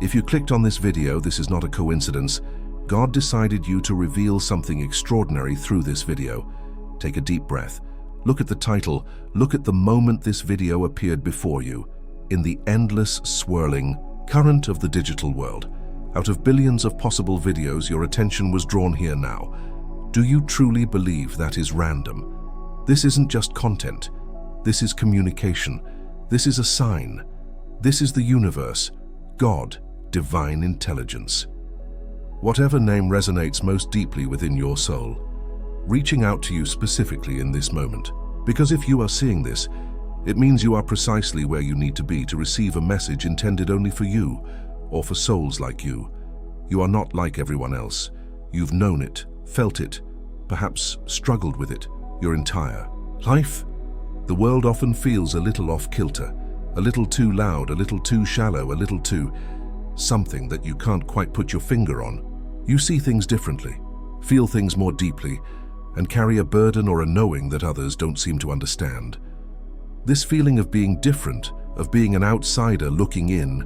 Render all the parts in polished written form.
If you clicked on this video, this is not a coincidence. God decided you to reveal something extraordinary through this video. Take a deep breath. Look at the title. Look at the moment this video appeared before you. In the endless, swirling current of the digital world. Out of billions of possible videos, your attention was drawn here now. Do you truly believe that is random? This isn't just content. This is communication. This is a sign. This is the universe, God, divine intelligence. Whatever name resonates most deeply within your soul, reaching out to you specifically in this moment. Because if you are seeing this, it means you are precisely where you need to be to receive a message intended only for you, or for souls like you. You are not like everyone else. You've known it, felt it, perhaps struggled with it your entire life. The world often feels a little off-kilter, a little too loud, a little too shallow, a little too something that you can't quite put your finger on. You see things differently, feel things more deeply, and carry a burden or a knowing that others don't seem to understand. This feeling of being different, of being an outsider looking in,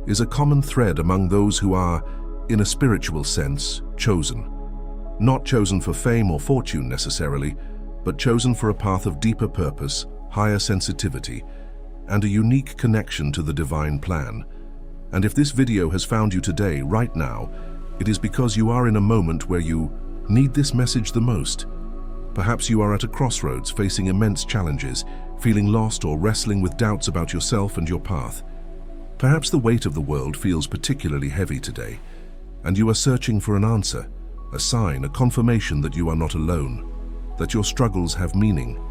is a common thread among those who are, in a spiritual sense, chosen. Not chosen for fame or fortune necessarily, but chosen for a path of deeper purpose, higher sensitivity, and a unique connection to the divine plan. And if this video has found you today, right now, it is because you are in a moment where you need this message the most. Perhaps you are at a crossroads, facing immense challenges, feeling lost or wrestling with doubts about yourself and your path. Perhaps the weight of the world feels particularly heavy today, and you are searching for an answer, a sign, a confirmation that you are not alone, that your struggles have meaning,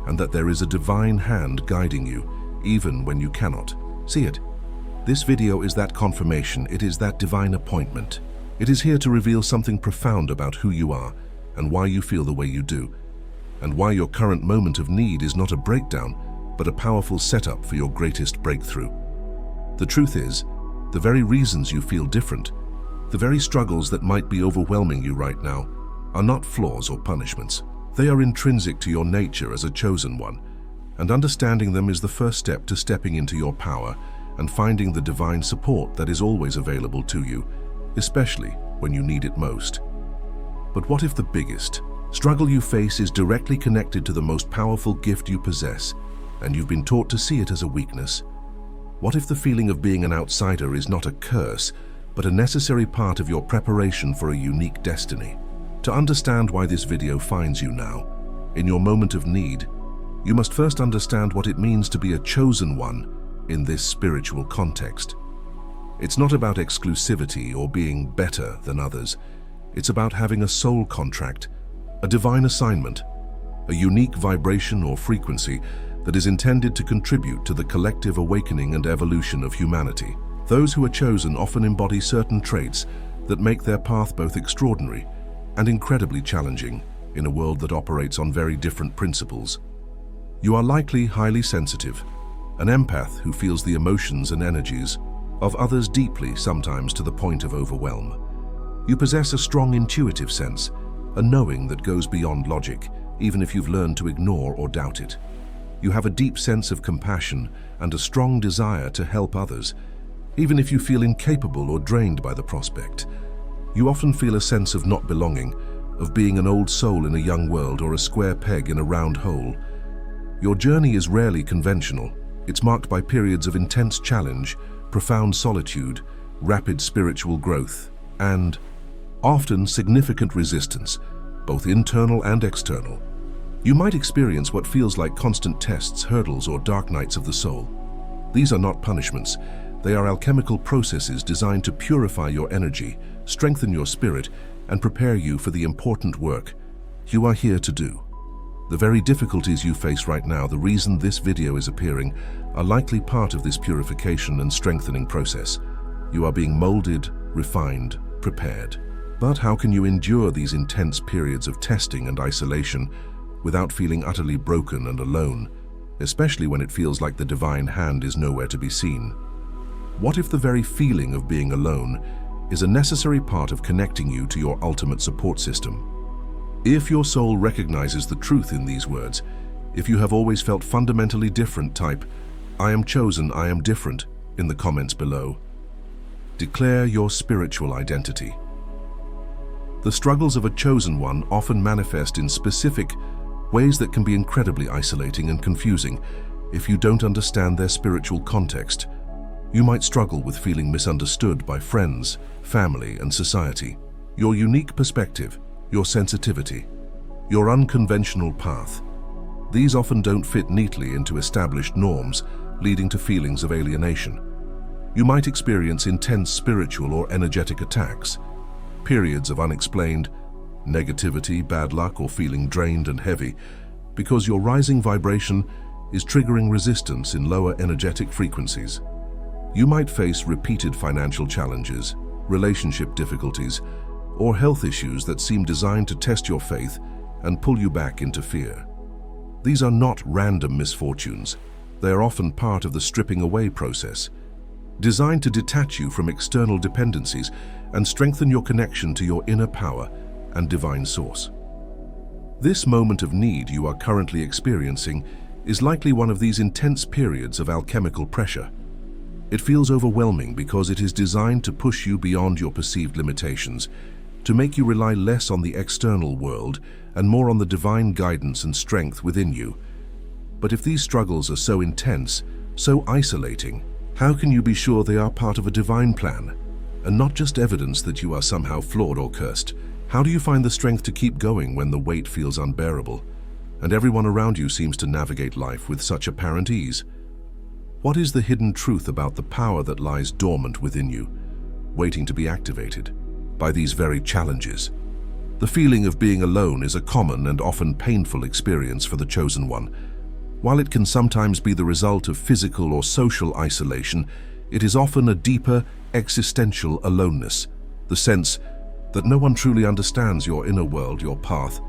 and that there is a divine hand guiding you, even when you cannot see it. This video is that confirmation. It is that divine appointment. It is here to reveal something profound about who you are and why you feel the way you do, and why your current moment of need is not a breakdown, but a powerful setup for your greatest breakthrough. The truth is, the very reasons you feel different, the very struggles that might be overwhelming you right now, are not flaws or punishments. They are intrinsic to your nature as a chosen one, and understanding them is the first step to stepping into your power and finding the divine support that is always available to you, especially when you need it most. But what if the biggest struggle you face is directly connected to the most powerful gift you possess, and you've been taught to see it as a weakness? What if the feeling of being an outsider is not a curse, but a necessary part of your preparation for a unique destiny? To understand why this video finds you now, in your moment of need, you must first understand what it means to be a chosen one in this spiritual context. It's not about exclusivity or being better than others. It's about having a soul contract, a divine assignment, a unique vibration or frequency that is intended to contribute to the collective awakening and evolution of humanity. Those who are chosen often embody certain traits that make their path both extraordinary and incredibly challenging in a world that operates on very different principles. You are likely highly sensitive, an empath who feels the emotions and energies of others deeply, sometimes to the point of overwhelm. You possess a strong intuitive sense, a knowing that goes beyond logic, even if you've learned to ignore or doubt it. You have a deep sense of compassion and a strong desire to help others, even if you feel incapable or drained by the prospect. You often feel a sense of not belonging, of being an old soul in a young world or a square peg in a round hole. Your journey is rarely conventional. It's marked by periods of intense challenge, profound solitude, rapid spiritual growth, and often significant resistance, both internal and external. You might experience what feels like constant tests, hurdles, or dark nights of the soul. These are not punishments. They are alchemical processes designed to purify your energy, strengthen your spirit, and prepare you for the important work you are here to do. The very difficulties you face right now, the reason this video is appearing, are likely part of this purification and strengthening process. You are being molded, refined, prepared. But how can you endure these intense periods of testing and isolation without feeling utterly broken and alone, especially when it feels like the divine hand is nowhere to be seen? What if the very feeling of being alone is a necessary part of connecting you to your ultimate support system? If your soul recognizes the truth in these words, if you have always felt fundamentally different, type "I am chosen, I am different" in the comments below. Declare your spiritual identity. The struggles of a chosen one often manifest in specific ways that can be incredibly isolating and confusing. If you don't understand their spiritual context, you might struggle with feeling misunderstood by friends, family, and society. Your unique perspective, your sensitivity, your unconventional path, these often don't fit neatly into established norms, leading to feelings of alienation. You might experience intense spiritual or energetic attacks, periods of unexplained negativity, bad luck, or feeling drained and heavy, because your rising vibration is triggering resistance in lower energetic frequencies. You might face repeated financial challenges, relationship difficulties, or health issues that seem designed to test your faith and pull you back into fear. These are not random misfortunes. They are often part of the stripping away process, designed to detach you from external dependencies and strengthen your connection to your inner power and divine source. This moment of need you are currently experiencing is likely one of these intense periods of alchemical pressure. It feels overwhelming because it is designed to push you beyond your perceived limitations, to make you rely less on the external world and more on the divine guidance and strength within you. But if these struggles are so intense, so isolating, how can you be sure they are part of a divine plan, and not just evidence that you are somehow flawed or cursed? How do you find the strength to keep going when the weight feels unbearable, and everyone around you seems to navigate life with such apparent ease? What is the hidden truth about the power that lies dormant within you, waiting to be activated by these very challenges? The feeling of being alone is a common and often painful experience for the chosen one. While it can sometimes be the result of physical or social isolation, it is often a deeper, existential aloneness, the sense that no one truly understands your inner world, your path,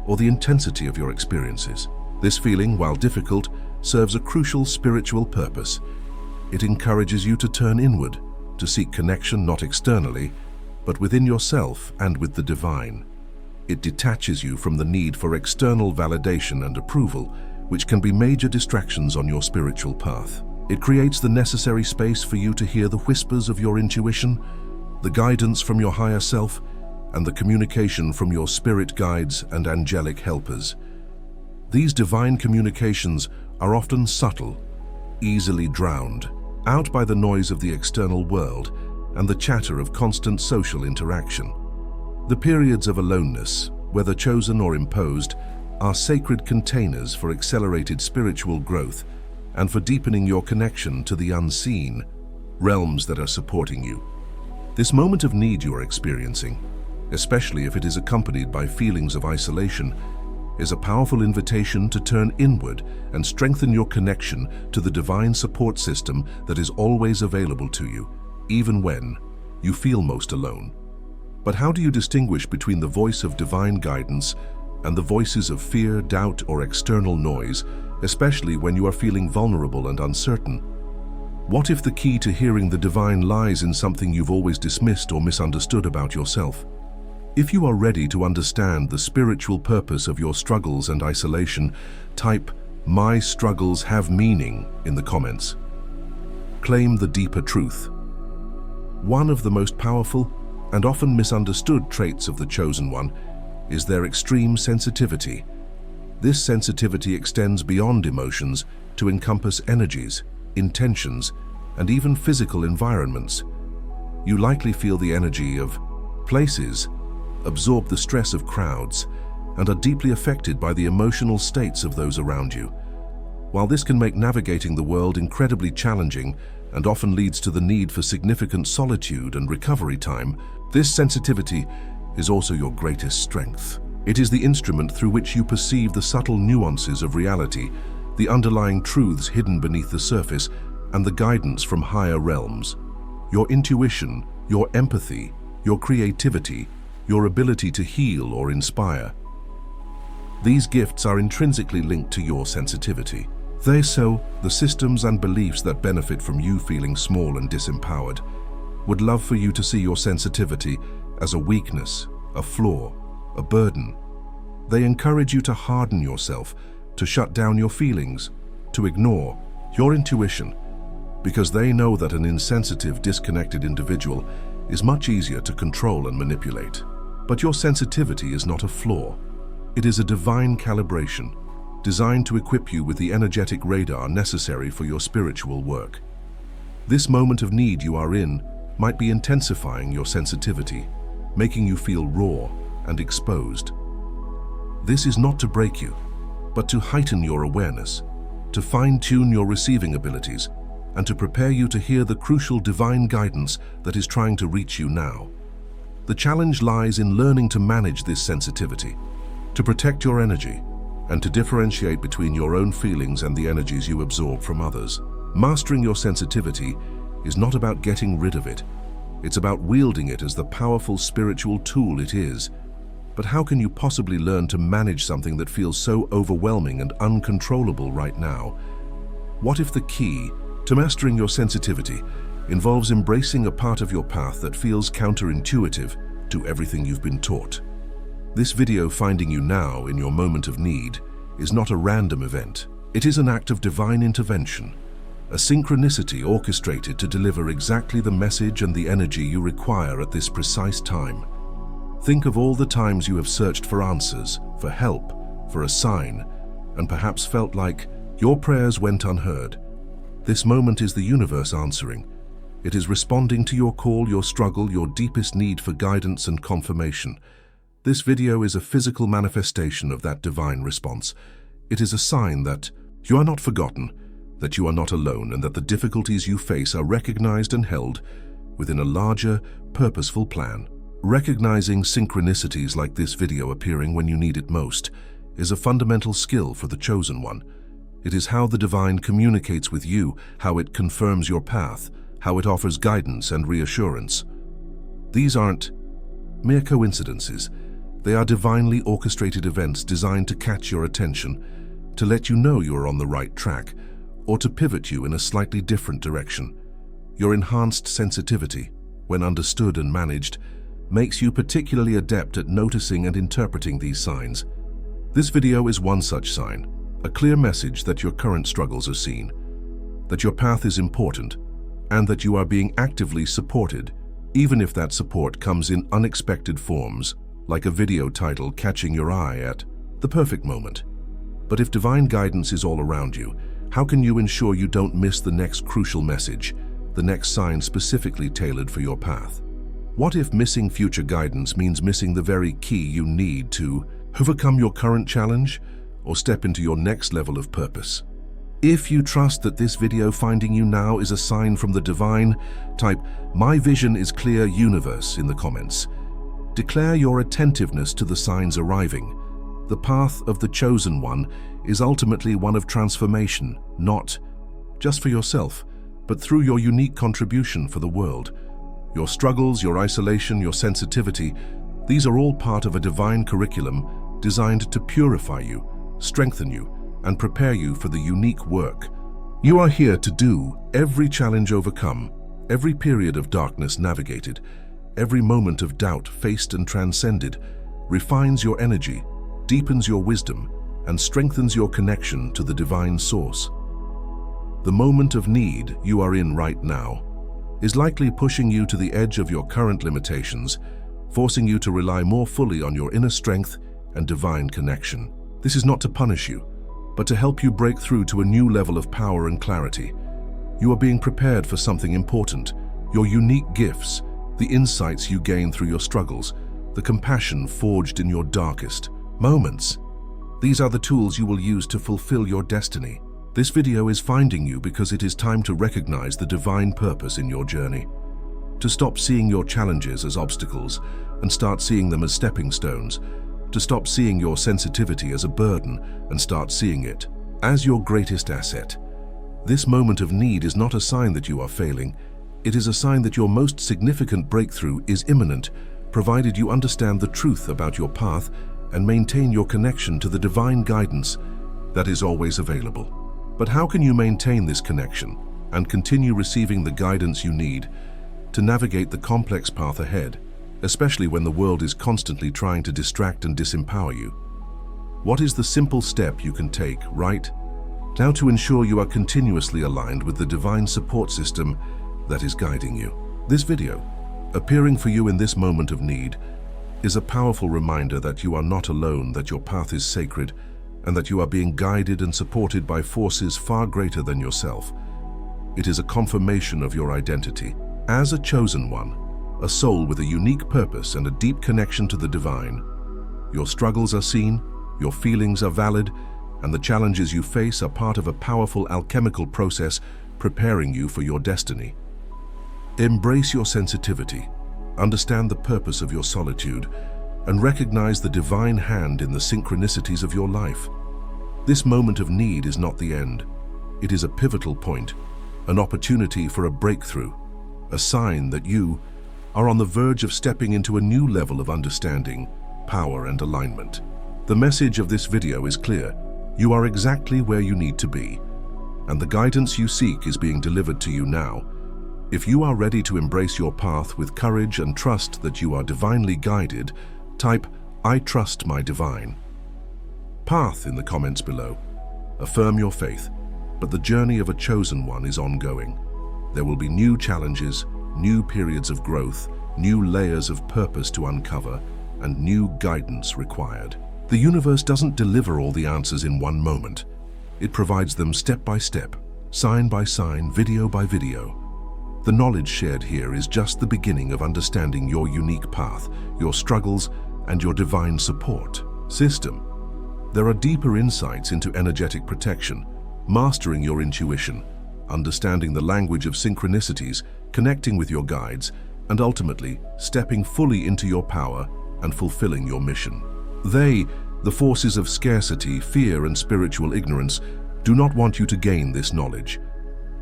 or the intensity of your experiences. This feeling, while difficult, serves a crucial spiritual purpose. It encourages you to turn inward, to seek connection not externally, but within yourself and with the divine. It detaches you from the need for external validation and approval, which can be major distractions on your spiritual path. It creates the necessary space for you to hear the whispers of your intuition, the guidance from your higher self, and the communication from your spirit guides and angelic helpers. These divine communications are often subtle, easily drowned out by the noise of the external world and the chatter of constant social interaction. The periods of aloneness, whether chosen or imposed, are sacred containers for accelerated spiritual growth and for deepening your connection to the unseen realms that are supporting you. This moment of need you are experiencing, especially if it is accompanied by feelings of isolation, is a powerful invitation to turn inward and strengthen your connection to the divine support system that is always available to you, even when you feel most alone. But how do you distinguish between the voice of divine guidance and the voices of fear, doubt, or external noise, especially when you are feeling vulnerable and uncertain? What if the key to hearing the divine lies in something you've always dismissed or misunderstood about yourself? If you are ready to understand the spiritual purpose of your struggles and isolation, type "My struggles have meaning" in the comments. Claim the deeper truth. One of the most powerful and often misunderstood traits of the chosen one is their extreme sensitivity. This sensitivity extends beyond emotions to encompass energies, intentions, and even physical environments. You likely feel the energy of places, absorb the stress of crowds, and are deeply affected by the emotional states of those around you. While this can make navigating the world incredibly challenging and often leads to the need for significant solitude and recovery time, this sensitivity is also your greatest strength. It is the instrument through which you perceive the subtle nuances of reality, the underlying truths hidden beneath the surface, and the guidance from higher realms. Your intuition, your empathy, your creativity, your ability to heal or inspire. These gifts are intrinsically linked to your sensitivity. The systems and beliefs that benefit from you feeling small and disempowered would love for you to see your sensitivity as a weakness, a flaw, a burden. They encourage you to harden yourself, to shut down your feelings, to ignore your intuition, because they know that an insensitive, disconnected individual is much easier to control and manipulate. But your sensitivity is not a flaw. It is a divine calibration, designed to equip you with the energetic radar necessary for your spiritual work. This moment of need you are in might be intensifying your sensitivity, making you feel raw and exposed. This is not to break you, but to heighten your awareness, to fine-tune your receiving abilities, and to prepare you to hear the crucial divine guidance that is trying to reach you now. The challenge lies in learning to manage this sensitivity, to protect your energy, and to differentiate between your own feelings and the energies you absorb from others. Mastering your sensitivity is not about getting rid of it. It's about wielding it as the powerful spiritual tool it is. But how can you possibly learn to manage something that feels so overwhelming and uncontrollable right now? What if the key to mastering your sensitivity involves embracing a part of your path that feels counterintuitive to everything you've been taught? This video finding you now in your moment of need is not a random event. It is an act of divine intervention, a synchronicity orchestrated to deliver exactly the message and the energy you require at this precise time. Think of all the times you have searched for answers, for help, for a sign, and perhaps felt like your prayers went unheard. This moment is the universe answering. It is responding to your call, your struggle, your deepest need for guidance and confirmation. This video is a physical manifestation of that divine response. It is a sign that you are not forgotten, that you are not alone, and that the difficulties you face are recognized and held within a larger, purposeful plan. Recognizing synchronicities like this video appearing when you need it most is a fundamental skill for the chosen one. It is how the divine communicates with you, how it confirms your path, how it offers guidance and reassurance. These aren't mere coincidences. They are divinely orchestrated events designed to catch your attention, to let you know you are on the right track, or to pivot you in a slightly different direction. Your enhanced sensitivity, when understood and managed, makes you particularly adept at noticing and interpreting these signs. This video is one such sign, a clear message that your current struggles are seen, that your path is important, and that you are being actively supported, even if that support comes in unexpected forms, like a video title catching your eye at the perfect moment. But if divine guidance is all around you, how can you ensure you don't miss the next crucial message, the next sign specifically tailored for your path? What if missing future guidance means missing the very key you need to overcome your current challenge or step into your next level of purpose? If you trust that this video finding you now is a sign from the divine, type "My vision is clear, universe" in the comments. Declare your attentiveness to the signs arriving. The path of the chosen one is ultimately one of transformation, not just for yourself, but through your unique contribution for the world. Your struggles, your isolation, your sensitivity, these are all part of a divine curriculum designed to purify you, strengthen you, and prepare you for the unique work you are here to do. Every challenge overcome, every period of darkness navigated, every moment of doubt faced and transcended, refines your energy, deepens your wisdom, and strengthens your connection to the divine source. The moment of need you are in right now is likely pushing you to the edge of your current limitations, forcing you to rely more fully on your inner strength and divine connection. This is not to punish you, but to help you break through to a new level of power and clarity. You are being prepared for something important: your unique gifts, the insights you gain through your struggles, the compassion forged in your darkest moments. These are the tools you will use to fulfill your destiny. This video is finding you because it is time to recognize the divine purpose in your journey. To stop seeing your challenges as obstacles and start seeing them as stepping stones. To stop seeing your sensitivity as a burden and start seeing it as your greatest asset. This moment of need is not a sign that you are failing. It is a sign that your most significant breakthrough is imminent, provided you understand the truth about your path and maintain your connection to the divine guidance that is always available. But how can you maintain this connection and continue receiving the guidance you need to navigate the complex path ahead, especially when the world is constantly trying to distract and disempower you? What is the simple step you can take right Now, to ensure you are continuously aligned with the divine support system that is guiding you. This video, appearing for you in this moment of need, is a powerful reminder that you are not alone, that your path is sacred, and that you are being guided and supported by forces far greater than yourself. It is a confirmation of your identity as a chosen one, a soul with a unique purpose and a deep connection to the divine. Your struggles are seen, your feelings are valid, and the challenges you face are part of a powerful alchemical process preparing you for your destiny. Embrace your sensitivity, understand the purpose of your solitude, and recognize the divine hand in the synchronicities of your life. This moment of need is not the end. It is a pivotal point, an opportunity for a breakthrough, a sign that you are on the verge of stepping into a new level of understanding, power, and alignment. The message of this video is clear. You are exactly where you need to be, and the guidance you seek is being delivered to you now. If you are ready to embrace your path with courage and trust that you are divinely guided, type, "I trust my divine path" in the comments below. Affirm your faith, but the journey of a chosen one is ongoing. There will be new challenges, new periods of growth, new layers of purpose to uncover, and new guidance required. The universe doesn't deliver all the answers in one moment. It provides them step by step, sign by sign, video by video. The knowledge shared here is just the beginning of understanding your unique path, your struggles, and your divine support system. There are deeper insights into energetic protection, mastering your intuition, understanding the language of synchronicities, connecting with your guides, and ultimately stepping fully into your power and fulfilling your mission. They, the forces of scarcity, fear, and spiritual ignorance, do not want you to gain this knowledge.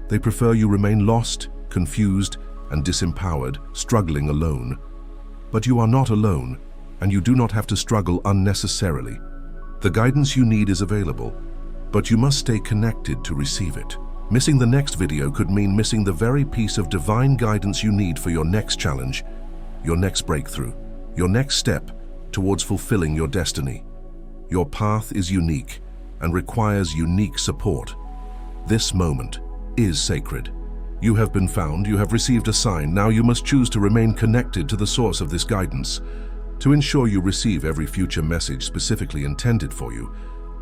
They prefer you remain lost, confused, and disempowered, struggling alone. But you are not alone, and you do not have to struggle unnecessarily. The guidance you need is available, but you must stay connected to receive it. Missing the next video could mean missing the very piece of divine guidance you need for your next challenge, your next breakthrough, your next step towards fulfilling your destiny. Your path is unique and requires unique support. This moment is sacred. You have been found, you have received a sign. Now you must choose to remain connected to the source of this guidance, to ensure you receive every future message specifically intended for you,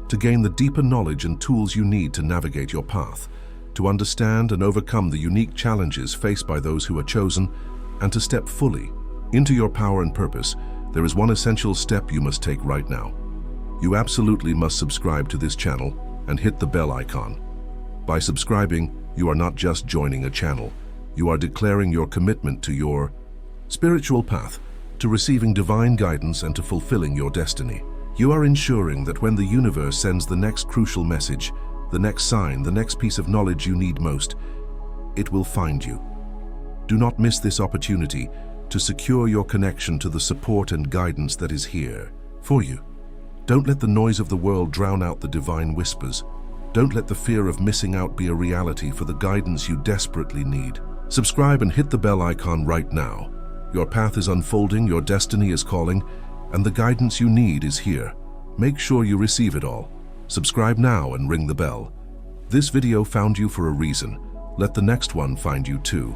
to gain the deeper knowledge and tools you need to navigate your path, to understand and overcome the unique challenges faced by those who are chosen, and to step fully into your power and purpose. There is one essential step you must take right now. You absolutely must subscribe to this channel and hit the bell icon. By subscribing, you are not just joining a channel, you are declaring your commitment to your spiritual path, to receiving divine guidance and to fulfilling your destiny. You are ensuring that when the universe sends the next crucial message, the next sign, the next piece of knowledge you need most, it will find you. Do not miss this opportunity to secure your connection to the support and guidance that is here for you. Don't let the noise of the world drown out the divine whispers. Don't let the fear of missing out be a reality for the guidance you desperately need. Subscribe and hit the bell icon right now. Your path is unfolding, your destiny is calling, and the guidance you need is here. Make sure you receive it all. Subscribe now and ring the bell. This video found you for a reason. Let the next one find you too.